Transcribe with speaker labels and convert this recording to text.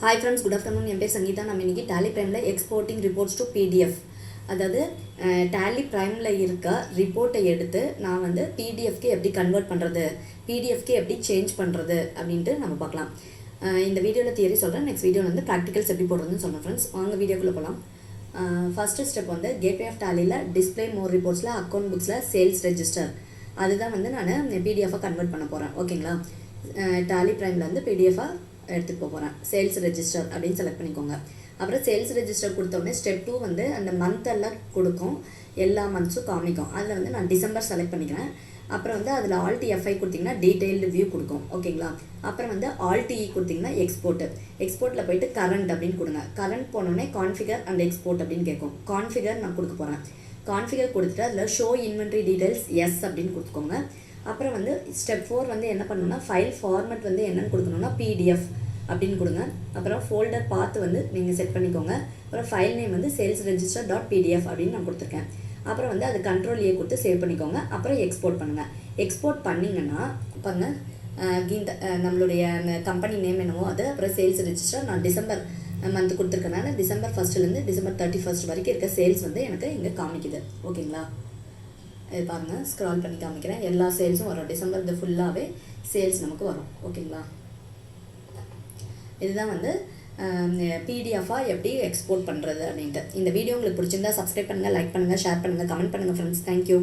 Speaker 1: Hi friends, good afternoon. என் பேர் சங்கீதா. நம்ம இன்னைக்கு Tally Primeல எக்ஸ்போர்ட்டிங் ரிப்போர்ட்ஸ் டு PDF, அதாவது Tally Primeல இருக்க ரிப்போர்ட்டை எடுத்து நான் வந்து பிடிஎஃப்க்கு எப்படி கன்வெர்ட் பண்ணுறது, பிடிஎஃப்க்கு எப்படி சேஞ்ச் பண்ணுறது அப்படின்ட்டு நம்ம பார்க்கலாம். இந்த வீடியோவில் தியரி சொல்கிறேன், நெக்ஸ்ட் வீடியோவில் வந்து ப்ராக்டிகல்ஸ் எப்படி போடுறதுன்னு சொல்கிறேன் ஃப்ரெண்ட்ஸ். வாங்க வீடியோக்குள்ளே போகலாம். ஃபஸ்ட்டு ஸ்டெப் வந்து கேட்வே ஆஃப் டேலியில் டிஸ்பிளே மோர் ரிப்போர்ட்ஸில் அக்கௌண்ட் புக்ஸில் சேல்ஸ் ரெஜிஸ்டர் அதுதான் வந்து நான் பிடிஎஃபாக கன்வெர்ட் பண்ண போகிறேன். ஓகேங்களா, Tally Primeல வந்து பிடிஎஃபாக எடுத்துகிட்டு போகிறேன். சேல்ஸ் ரெஜிஸ்டர் அப்படின்னு செலக்ட் பண்ணிக்கோங்க. அப்புறம் சேல்ஸ் ரெஜிஸ்டர் கொடுத்தோடனே ஸ்டெப் 2 வந்து அந்த மந்த்தெல்லாம் கொடுக்கும், எல்லா மந்த்ஸும் காமிக்கும். அதில் வந்து நான் டிசம்பர் செலக்ட் பண்ணிக்கிறேன். அப்புறம் வந்து அதில் ஆல்ட் எஃப்ஐ கொடுத்திங்கன்னா டீட்டெயில்டு வியூ கொடுக்கும். ஓகேங்களா, அப்புறம் வந்து ஆல்ட் இ கொடுத்திங்கன்னா எக்ஸ்போர்ட்டில் போயிட்டு கரண்ட் அப்படின்னு கொடுங்க. கரண்ட் போனோடனே கான்ஃபிகர் அண்ட் எக்ஸ்போர்ட் அப்படின்னு கேட்கும். கான்ஃபிகர் நான் கொடுக்க போகிறேன். கான்ஃபிகர் கொடுத்துட்டு அதில் ஷோ இன்வென்ட்ரி டீட்டெயில்ஸ் எஸ் அப்படின்னு கொடுத்துக்கோங்க. அப்புறம் வந்து ஸ்டெப் 4 வந்து என்ன பண்ணணும்னா ஃபைல் ஃபார்மேட் வந்து என்னென்னு கொடுக்கணும்னா பிடிஎஃப் அப்படின்னு கொடுங்க. அப்புறம் ஃபோல்டர் பார்த்து வந்து நீங்கள் செட் பண்ணிக்கோங்க. அப்புறம் ஃபைல் நேம் வந்து சேல்ஸ் ரெஜிஸ்டர் .pdf அப்படின்னு நான் கொடுத்துருக்கேன். அப்புறம் வந்து அது கண்ட்ரோல் ஏ கொடுத்து சேவ் பண்ணிக்கோங்க. அப்புறம் எக்ஸ்போர்ட் பண்ணுங்கள். எக்ஸ்போர்ட் பண்ணிங்கன்னா பாருங்க, இந்த நம்மளுடைய கம்பெனி நேம் என்னவோ அது, அப்புறம் சேல்ஸ் ரெஜிஸ்டர் நான் டிசம்பர் மந்த் கொடுத்துருக்கனால டிசம்பர் 1st டிசம்பர் 31 வரைக்கும் இருக்க சேல்ஸ் வந்து எனக்கு இங்கே காமிக்குது. ஓகேங்களா, இது பாருங்கள், ஸ்க்ரால் பண்ணி காமிக்கிறேன். எல்லா சேல்ஸும் வரும். டிசம்பர் இது ஃபுல்லாகவே சேல்ஸ் நமக்கு வரும். ஓகேங்களா, இதுதான் வந்து பிடிஎஃபாக எப்படி எக்ஸ்போர்ட் பண்ணுறது அப்படின்ட்டு. இந்த வீடியோ உங்களுக்கு பிடிச்சிருந்தா சப்ஸ்கிரைப் பண்ணுங்கள், லைக் பண்ணுங்கள், ஷேர் பண்ணுங்கள், கமெண்ட் பண்ணுங்கள் ஃப்ரெண்ட்ஸ். தேங்க்யூ.